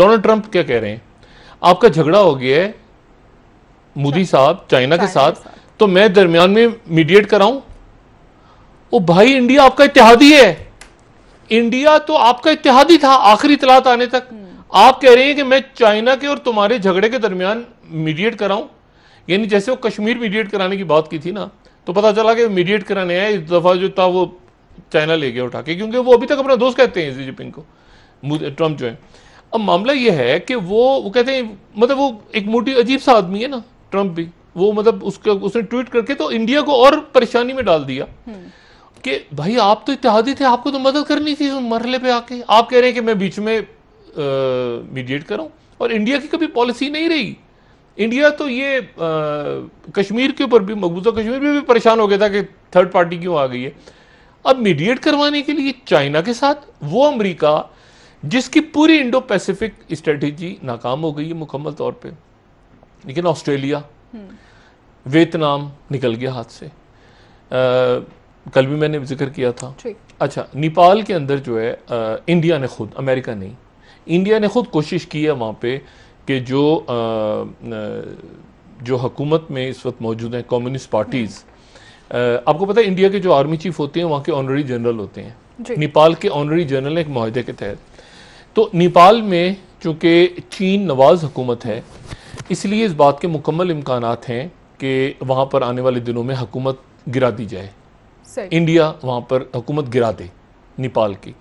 Donald Trump क्या कह रहे हैं, आपका झगड़ा हो गया है मोदी साहब चाइना के साथ, तो मैं दरमियान में मीडिएट कराऊं? ओ भाई, इंडिया आपका इत्तेहादी है, इंडिया तो आपका इत्तेहादी था आखिरी इतलात आने तक। आप कह रहे हैं कि मैं चाइना के और तुम्हारे झगड़े के दरमियान मीडिएट कराऊं? यानी जैसे वो कश्मीर मीडिएट कराने की बात की थी ना, तो पता चला कि मीडिएट कराने आए, इस दफा जो था वो चाइना ले गया उठा के, क्योंकि वो अभी तक अपना दोस्त कहते हैं शी जिनपिंग को, ट्रंप जो है। अब मामला ये है कि वो कहते हैं, मतलब वो एक मोटी अजीब सा आदमी है ना ट्रंप भी, वो मतलब उसने ट्वीट करके तो इंडिया को और परेशानी में डाल दिया कि भाई आप तो इत्तेहादी थे, आपको तो मदद करनी थी मरहले पे आके, आप कह रहे हैं कि मैं बीच में मीडिएट करूं। और इंडिया की कभी पॉलिसी नहीं रही। इंडिया तो ये कश्मीर के ऊपर भी, मकबूजा कश्मीर में भी परेशान हो गया था कि थर्ड पार्टी क्यों आ गई है। अब मीडिएट करवाने के लिए चाइना के साथ, वो अमेरिका जिसकी पूरी इंडो पैसिफिक स्ट्रेटेजी नाकाम हो गई है मुकम्मल तौर पे, लेकिन ऑस्ट्रेलिया, वियतनाम निकल गया हाथ से। कल भी मैंने जिक्र किया था। अच्छा, नेपाल के अंदर जो है इंडिया ने खुद, अमेरिका नहीं, इंडिया ने खुद कोशिश की है वहाँ पे कि जो हुकूमत में इस वक्त मौजूद हैं कम्युनिस्ट पार्टीज़, आपको पता है इंडिया के जो आर्मी चीफ होते हैं वहाँ के ऑनरी जनरल होते हैं, नेपाल के ऑनरी जनरल एक माहदे के तहत। तो नेपाल में चूँकि चीन नवाज हुकूमत है, इसलिए इस बात के मुकम्मल इम्कानात हैं कि वहाँ पर आने वाले दिनों में हुकूमत गिरा दी जाए, इंडिया वहाँ पर हुकूमत गिरा दे नेपाल की।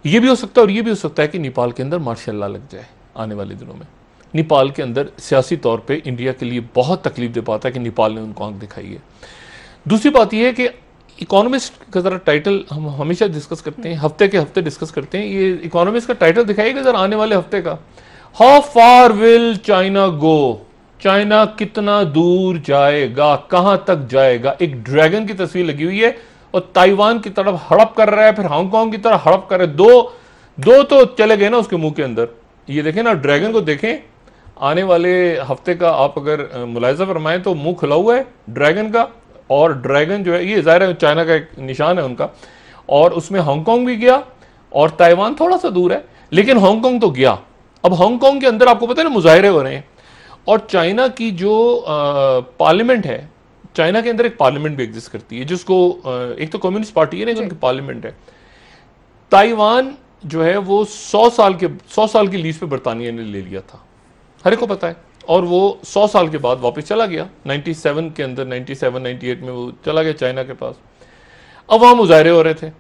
ये भी हो सकता है और ये भी हो सकता है कि नेपाल के अंदर मार्शल लॉ लग जाए आने वाले दिनों में। नेपाल के अंदर सियासी तौर पे इंडिया के लिए बहुत तकलीफ दे पाता है कि नेपाल ने उनको आंख दिखाई है। दूसरी बात यह है कि इकोनॉमिस्ट का ज़रा टाइटल हम हमेशा डिस्कस करते हैं, हफ्ते के हफ्ते डिस्कस करते हैं, ये इकोनॉमिस्ट का टाइटल दिखाइएगा ज़रा आने वाले हफ्ते का, how far will China go, China कितना दूर जाएगा, कहां तक जाएगा। एक ड्रैगन की तस्वीर लगी हुई है और ताइवान की तरफ हड़प कर रहा है, फिर हांगकांग की तरफ हड़प कर रहा है। दो तो चले गए ना उसके मुंह के अंदर। ये देखें ना, ड्रैगन को देखें, आने वाले हफ्ते का आप अगर मुलाहिजा फरमाएं तो मुंह खुला हुआ है ड्रैगन का, और ड्रैगन जो है ये ज़ाहिर है चाइना का एक निशान है उनका, और उसमें हांगकांग भी गया और ताइवान थोड़ा सा दूर है, लेकिन हांगकांग तो गया। अब हांगकांग के अंदर आपको पता है ना मुजाहरे हो रहे हैं, और चाइना की जो पार्लियामेंट है, चाइना के अंदर एक पार्लियामेंट भी एग्जिस्ट करती है जिसको एक तो कम्युनिस्ट पार्टी है ना, उनकी पार्लियामेंट है। ताइवान जो है वो 100 साल की लीज पे बरतानिया ने ले लिया था, हर एक को पता है, और वो 100 साल के बाद वापस चला गया 97 के अंदर, 97 98 में वो चला गया चाइना के पास। अब वहां मुजाहरे हो रहे थे,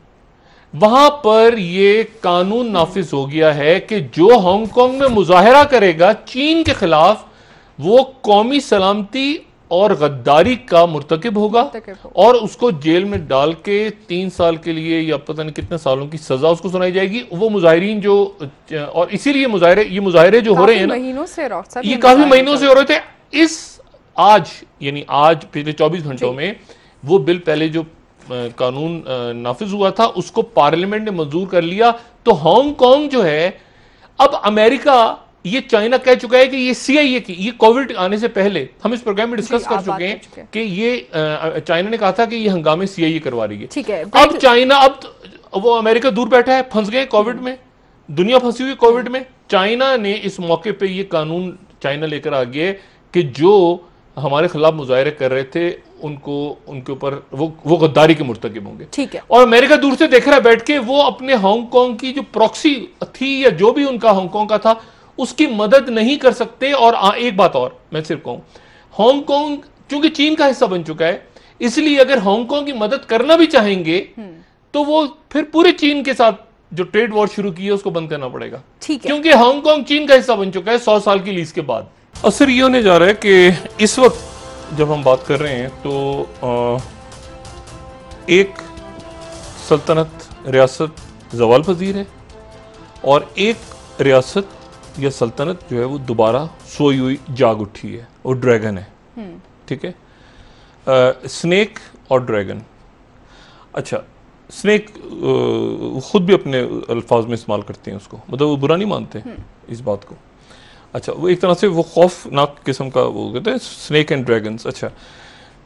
वहां पर ये कानून नाफिज हो गया है कि जो हांगकांग में मुजाहरा करेगा चीन के खिलाफ, वो कौमी सलामती और गद्दारी का मुर्तकिब होगा और उसको जेल में डाल के 3 साल के लिए या पता नहीं कितने सालों की सजा उसको सुनाई जाएगी। वो मुजाहिरीन जो, और इसीलिए ये मुजाहरे जो हो रहे हैं ना, ये काफी महीनों से हो रहे थे। आज यानी आज पिछले 24 घंटों में वो बिल, पहले जो कानून नाफिज हुआ था उसको पार्लियामेंट ने मंजूर कर लिया। तो हांगकांग जो है, अब अमेरिका, ये चाइना कह चुका है कि ये सीआईए की, ये कोविड आने से पहले हम इस प्रोग्राम में डिस्कस कर चुके हैं कि ये चाइना ने कहा था कि ये हंगामे सीआईए करवा रही है। ठीक है, अब चाइना, अब वो अमेरिका दूर बैठा है, फंस गए कोविड में, दुनिया फंसी हुई कोविड में। चाइना ने इस मौके पे ये कानून चाइना लेकर आ गया कि जो हमारे खिलाफ मुजाहरे कर रहे थे उनको, उनके ऊपर वो गद्दारी के मुर्तकिब होंगे। ठीक है, और अमेरिका दूर से देख रहा है बैठ के, वो अपने हांगकांग की जो प्रॉक्सी थी या जो भी उनका हांगकांग का था उसकी मदद नहीं कर सकते। और एक बात और मैं सिर्फ कहूं, हांगकांग चूंकि चीन का हिस्सा बन चुका है, इसलिए अगर हांगकांग की मदद करना भी चाहेंगे तो वो फिर पूरे चीन के साथ जो ट्रेड वॉर शुरू की है उसको बंद करना पड़ेगा। ठीक है, क्योंकि हांगकांग चीन का हिस्सा बन चुका है 100 साल की लीज के बाद। असर ये होने जा रहा है कि इस वक्त जब हम बात कर रहे हैं तो एक सल्तनत रियासत जवाल पजीर है और एक रियासत या सल्तनत जो है वो दोबारा सोई हुई जाग उठी है, वो ड्रैगन है। ठीक है, स्नेक और ड्रैगन। अच्छा, स्नेक खुद भी अपने अल्फाज में इस्तेमाल करते हैं उसको, मतलब वो बुरा नहीं मानते इस बात को। अच्छा, वो एक तरह से वो खौफनाक किस्म का वो कहते हैं स्नेक एंड ड्रैगन्स। अच्छा,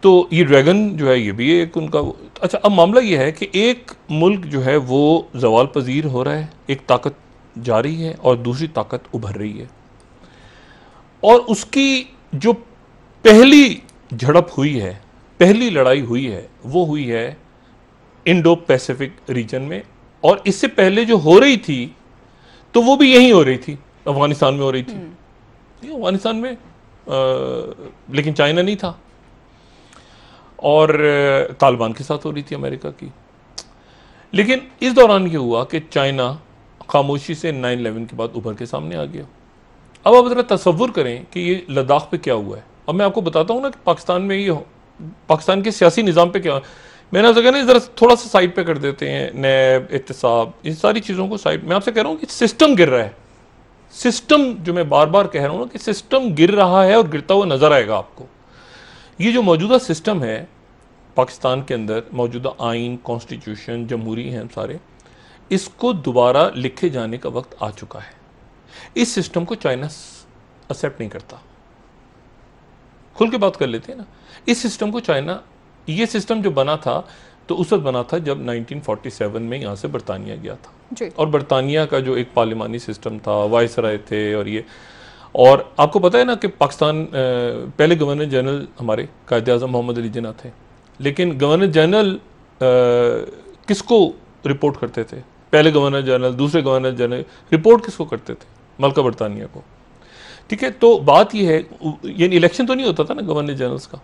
तो ये ड्रैगन जो है ये भी एक उनका। अच्छा, अब मामला ये है कि एक मुल्क जो है वो जवाल पजीर हो रहा है, एक ताकत जा रही है और दूसरी ताकत उभर रही है। और उसकी जो पहली झड़प हुई है, पहली लड़ाई हुई है, वो हुई है इंडो पैसिफिक रीजन में। और इससे पहले जो हो रही थी तो वो भी यहीं हो रही थी, अफगानिस्तान में हो रही थी, अफगानिस्तान में, लेकिन चाइना नहीं था, और तालिबान के साथ हो रही थी अमेरिका की। लेकिन इस दौरान ये हुआ कि चाइना खामोशी से 9/11 के बाद उभर के सामने आ गया। अब आप ज़रा तसव्वुर करें कि ये लद्दाख पे क्या हुआ है। अब मैं आपको बताता हूँ ना कि पाकिस्तान में ये पाकिस्तान के सियासी निज़ाम पे क्या, मैंने आपसे कहना ज़रा थोड़ा सा साइड पे कर देते हैं, नैब, एहतसाब, इन सारी चीज़ों को साइड। मैं आपसे कह रहा हूँ कि सिस्टम गिर रहा है। सिस्टम, जो मैं बार बार कह रहा हूँ ना कि सिस्टम गिर रहा है और गिरता हुआ नजर आएगा आपको। ये जो मौजूदा सिस्टम है पाकिस्तान के अंदर, मौजूदा आइन, कॉन्स्टिट्यूशन, जमहूरी हैं सारे, इसको दोबारा लिखे जाने का वक्त आ चुका है। इस सिस्टम को चाइना एक्सेप्ट नहीं करता। खुल के बात कर लेते हैं ना, इस सिस्टम को चाइना, ये सिस्टम जो बना था तो उस वक्त बना था जब 1947 में यहाँ से बरतानिया गया था जी। और बरतानिया का जो एक पार्लिमानी सिस्टम था, वायसराय थे, और ये, और आपको पता है ना कि पाकिस्तान पहले गवर्नर जनरल हमारे कायद आज़म मोहम्मद अली जिन्ना थे, लेकिन गवर्नर जनरल किसको रिपोर्ट करते थे? पहले गवर्नर जनरल, दूसरे गवर्नर जनरल रिपोर्ट किसको करते थे? मलका बरतानिया को। ठीक है, तो बात यह है, यानी इलेक्शन तो नहीं होता था ना गवर्नर जनरल्स का।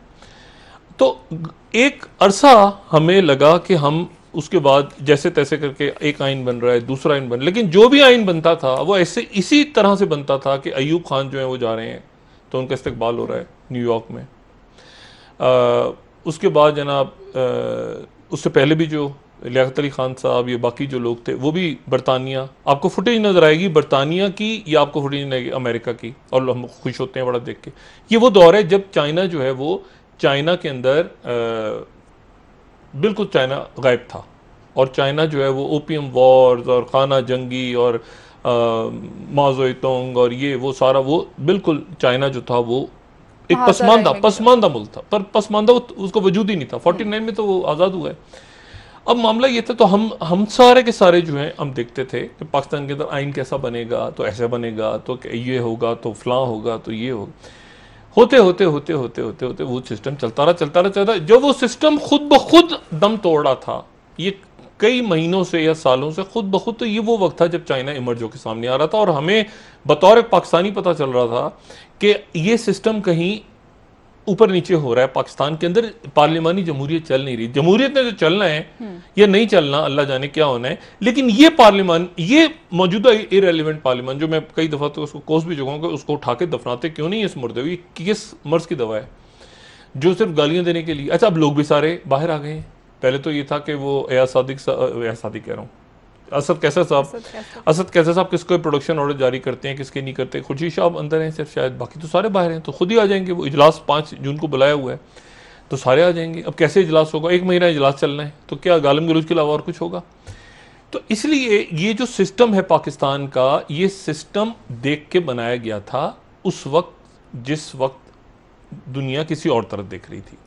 तो एक अरसा हमें लगा कि हम उसके बाद जैसे तैसे करके एक आइन बन रहा है, दूसरा आइन बन, लेकिन जो भी आइन बनता था वो ऐसे इसी तरह से बनता था कि अयूब खान जो है वो जा रहे हैं तो उनका इस्तकबाल हो रहा है न्यूयॉर्क में। उसके बाद जनाब उससे पहले भी जो लियाकत अली खान साहब, ये बाकी जो लोग थे, वो भी बरतानिया, आपको फुटेज नज़र आएगी बरतानिया की, या आपको फुटेज नज़र अमेरिका की, और हम खुश होते हैं बड़ा देख के। ये वो दौर है जब चाइना जो है वो, चाइना के अंदर बिल्कुल चाइना गायब था, और चाइना जो है वो ओपियम वॉर्स और खाना जंगी और माओज़ेतुंग और ये वो सारा, वो बिल्कुल चाइना जो था वो एक पसमानदा मुल्क था, पर पसमानदा उसको वजूद ही नहीं था। 49 में तो वो आज़ाद हुआ है। अब मामला ये था, तो हम सारे के सारे जो हैं हम देखते थे कि पाकिस्तान के अंदर आइन कैसा बनेगा, तो ऐसा बनेगा, तो ये होगा, तो फलां होगा, तो ये होगा। होते होते होते होते होते होते वो सिस्टम चलता रहा। जब वो सिस्टम खुद ब खुद दम तोड़ रहा था, ये कई महीनों से या सालों से खुद ब खुद, तो ये वो वक्त था जब चाइना इमर्ज होकर सामने आ रहा था, और हमें बतौर पाकिस्तानी पता चल रहा था कि ये सिस्टम कहीं ऊपर नीचे हो रहा है। पाकिस्तान के अंदर पार्लिमानी जमहूरियत चल नहीं रही। जमहूरियत ने जो चलना है या नहीं चलना, अल्लाह जाने क्या होना है, लेकिन ये पार्लिमान, ये मौजूदा इररिलेवेंट पार्लियामान, जो मैं कई दफ़ा तो उसको कोस भी चुका हूँ कि उसको उठा के दफनाते क्यों नहीं इस मुर्दे, ये किस मर्ज की दवा है जो सिर्फ गालियाँ देने के लिए। अच्छा, अब लोग भी सारे बाहर आ गए हैं। पहले तो ये था कि वो एयाज सादिक कह रहा हूँ, असद कैसर साहब किसको प्रोडक्शन ऑर्डर जारी करते हैं, किसके नहीं करते। खुर्शीद साहब अंदर हैं सिर्फ शायद, बाकी तो सारे बाहर हैं, तो खुद ही आ जाएंगे। वो इजलास 5 जून को बुलाया हुआ है, तो सारे आ जाएंगे। अब कैसे इजलास होगा? 1 महीना इजलास चलना है, तो क्या गालिम गलौज के अलावा और कुछ होगा? तो इसलिए ये जो सिस्टम है पाकिस्तान का, ये सिस्टम देख के बनाया गया था उस वक्त जिस वक्त दुनिया किसी और तरफ देख रही थी।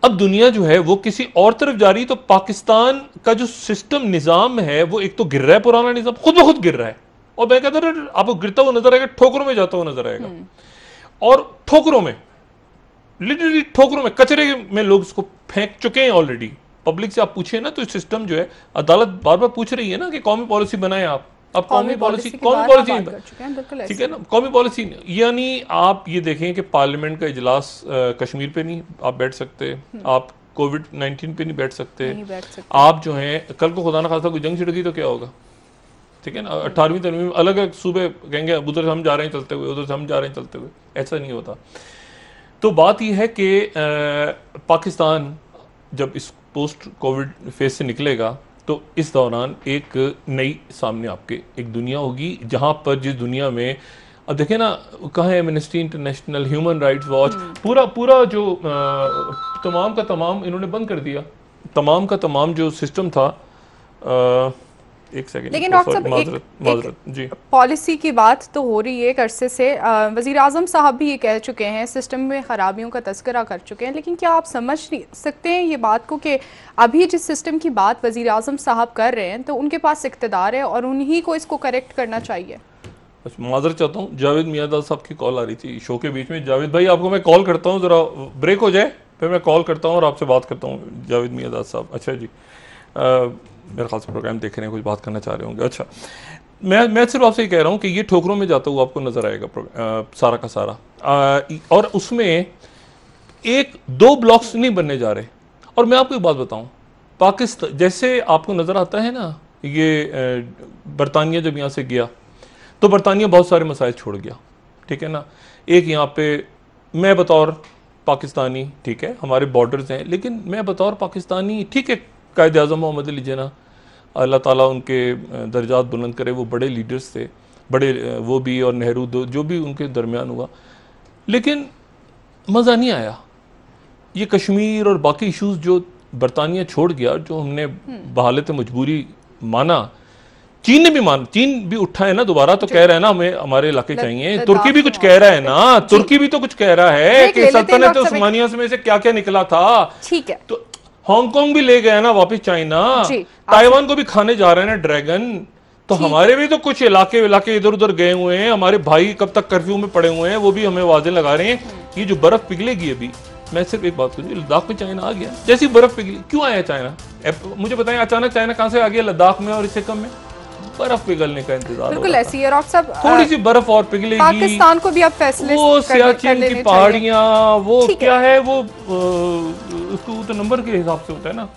अब दुनिया जो है वो किसी और तरफ जा रही, तो पाकिस्तान का जो सिस्टम निजाम है वो एक तो गिर रहा है, पुराना निजाम खुद ब खुद गिर रहा है। और मैं कहता हूं आपको गिरता हुआ नजर आएगा, ठोकरों में जाता हुआ नजर आएगा, और ठोकरों में, लिटरली ठोकरों में, कचरे में लोग इसको फेंक चुके हैं ऑलरेडी। पब्लिक से आप पूछे ना, तो सिस्टम जो है, अदालत बार बार पूछ रही है ना कि कौमी पॉलिसी बनाए आप। अब कौमी पॉलिसी ठीक है ना, कौमी पॉलिसी, यानी आप ये देखें कि पार्लियामेंट का इजलास कश्मीर पे नहीं आप बैठ सकते, आप कोविड-19 पे नहीं बैठ सकते, आप जो हैं कल को खुदा ना खास्ता कोई जंग छिड़ गई तो क्या होगा? ठीक है ना, 18वीं तरमीम में अलग अलग सूबे कहेंगे उधर से हम जा रहे हैं चलते हुए, उधर से हम जा रहे हैं चलते हुए, ऐसा नहीं होता। तो बात यह है कि पाकिस्तान जब इस पोस्ट कोविड फेज से निकलेगा, तो इस दौरान एक नई सामने आपके एक दुनिया होगी, जहां पर जिस दुनिया में, अब देखें ना, कहाँ है amnesty international, human rights watch, पूरा जो तमाम का तमाम इन्होंने बंद कर दिया। तमाम का तमाम जो सिस्टम था, एक सेकंड, लेकिन डॉक्टर साहब माजरत जी, पॉलिसी की बात तो हो रही है एक अरसे से। वज़ीर आज़म साहब भी ये कह चुके हैं, सिस्टम में ख़राबियों का तज़किरा कर चुके हैं, लेकिन क्या आप समझ नहीं सकते हैं ये बात को कि अभी जिस सिस्टम की बात वज़ीर आज़म साहब कर रहे हैं तो उनके पास इक़्तिदार है और उन्हीं को इसको करेक्ट करना चाहिए। माजरत चाहता हूँ, जावेद मियाँदाद साहब की कॉल आ रही थी शो के बीच में। जावेद भाई आपको मैं कॉल करता हूँ, ज़रा ब्रेक हो जाए फिर मैं कॉल करता हूँ और आपसे बात करता हूँ। जावेद मियाँदाद साहब, अच्छा जी, मेरे ख्याल से प्रोग्राम देख रहे हैं, कुछ बात करना चाह रहे होंगे। अच्छा, मैं सिर्फ आपसे ये कह रहा हूँ कि ये ठोकरों में जाता हुआ आपको नज़र आएगा सारा का सारा, और उसमें एक दो ब्लॉक्स नहीं बनने जा रहे। और मैं आपको एक बात बताऊँ, पाकिस्तान जैसे आपको नज़र आता है ना, ये बरतानिया जब यहाँ से गया तो बरतानिया बहुत सारे मसाइल छोड़ गया, ठीक है ना। एक यहाँ पे मैं बतौर पाकिस्तानी, ठीक है हमारे बॉर्डर्स हैं, लेकिन मैं बतौर पाकिस्तानी, ठीक है कायद आज़म मोहम्मद अली जिन्ना अल्लाह ताला उनके दर्जात बुलंद करे, वो बड़े लीडर्स थे, बड़े वो भी और नेहरू जो भी उनके दरमियान हुआ, लेकिन मज़ा नहीं आया। ये कश्मीर और बाकी इशूज़ जो बरतानिया छोड़ गया, जो हमने बहालत मजबूरी माना, चीन ने भी चीन भी उठा है ना दोबारा, तो कह रहा है ना हमें हमारे इलाके चाहिए। तुर्की भी कुछ कह रहा है ना, तुर्की भी तो कुछ कह रहा है कि सल्तनत उस्मानिया में से क्या क्या निकला था। ठीक है, तो हांगकांग भी ले गया ना वापस चाइना, ताइवान को भी खाने जा रहे हैं ना ड्रैगन। तो हमारे भी तो कुछ इलाके इधर उधर गए हुए हैं, हमारे भाई कब तक कर्फ्यू में पड़े हुए हैं, वो भी हमें आवाजें लगा रहे हैं। ये जो बर्फ पिघलेगी अभी, मैं सिर्फ एक बात करूँ, लद्दाख में चाइना आ गया, जैसी बर्फ पिघली। क्यों आया चाइना? मुझे बताएं, अचानक चाइना कहां से आ गया लद्दाख में और इससे कम में? बर्फ पिघलने का इंतजार। बिल्कुल ऐसी है डॉक्टर साहब, थोड़ी सी बर्फ और पिघलेगी, पाकिस्तान को भी अब फैसले वो सियाचिन की पहाड़ियां, वो क्या है वो उसको तो नंबर के हिसाब से होता है ना।